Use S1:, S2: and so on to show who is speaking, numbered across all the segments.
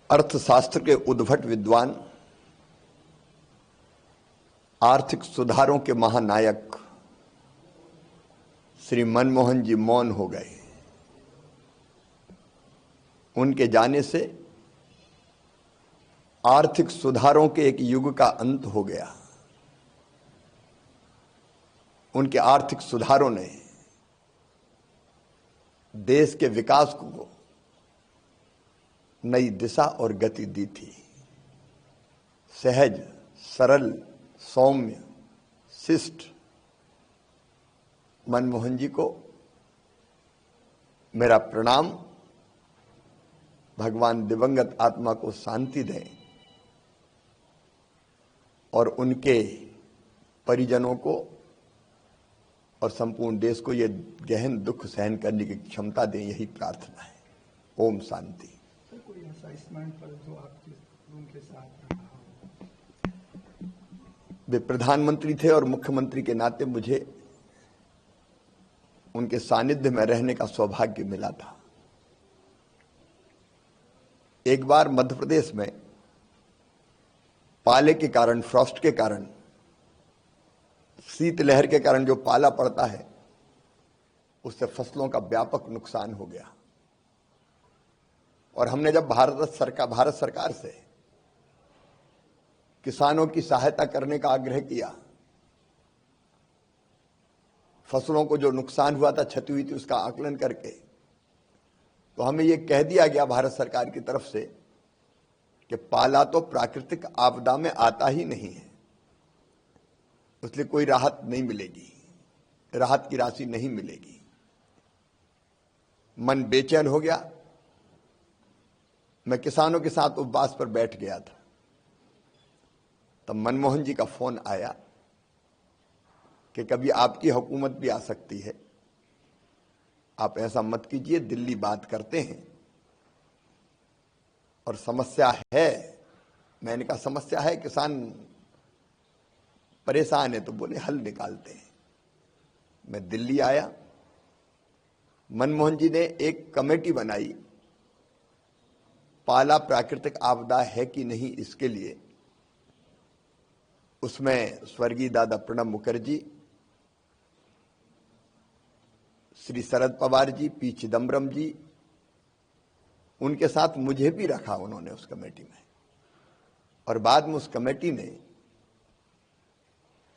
S1: अर्थशास्त्र के उद्भट विद्वान, आर्थिक सुधारों के महानायक श्री मनमोहन जी मौन हो गए। उनके जाने से आर्थिक सुधारों के एक युग का अंत हो गया। उनके आर्थिक सुधारों ने देश के विकास को नई दिशा और गति दी थी। सहज, सरल, सौम्य, शिष्ट मनमोहन जी को मेरा प्रणाम। भगवान दिवंगत आत्मा को शांति दें और उनके परिजनों को और संपूर्ण देश को ये गहन दुख सहन करने की क्षमता दें, यही प्रार्थना है। ओम शांति।
S2: कोई ऐसा स्मरण पर जो आपके उनके साथ रहा हो?
S1: वे प्रधानमंत्री थे और मुख्यमंत्री के नाते मुझे उनके सानिध्य में रहने का सौभाग्य मिला था। एक बार मध्य प्रदेश में पाले के कारण, फ्रॉस्ट के कारण, शीतलहर के कारण जो पाला पड़ता है उससे फसलों का व्यापक नुकसान हो गया। और हमने जब भारत सरकार से किसानों की सहायता करने का आग्रह किया, फसलों को जो नुकसान हुआ था, क्षति हुई थी, उसका आकलन करके, तो हमें यह कह दिया गया भारत सरकार की तरफ से कि पाला तो प्राकृतिक आपदा में आता ही नहीं है, इसलिए कोई राहत नहीं मिलेगी, राहत की राशि नहीं मिलेगी। मन बेचैन हो गया। मैं किसानों के साथ उपवास पर बैठ गया था। तब मनमोहन जी का फोन आया कि कभी आपकी हुकूमत भी आ सकती है, आप ऐसा मत कीजिए, दिल्ली बात करते हैं और समस्या है। मैंने कहा समस्या है, किसान परेशान है, तो बोले हल निकालते हैं। मैं दिल्ली आया। मनमोहन जी ने एक कमेटी बनाई, पाला प्राकृतिक आपदा है कि नहीं इसके लिए। उसमें स्वर्गीय दादा प्रणब मुखर्जी, श्री शरद पवार जी, पी चिदम्बरम जी, उनके साथ मुझे भी रखा उन्होंने उस कमेटी में। और बाद में उस कमेटी ने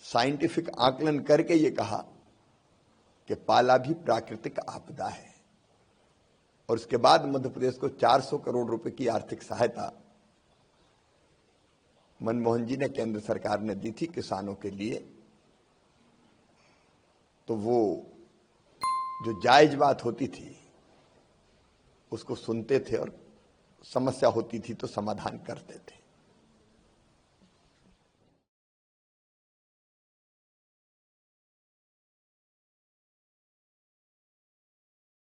S1: साइंटिफिक आकलन करके ये कहा कि पाला भी प्राकृतिक आपदा है। और उसके बाद मध्य प्रदेश को 400 करोड़ रुपए की आर्थिक सहायता मनमोहन जी ने, केंद्र सरकार ने दी थी किसानों के लिए। तो वो जो जायज बात होती थी उसको सुनते थे और समस्या होती थी तो समाधान करते थे।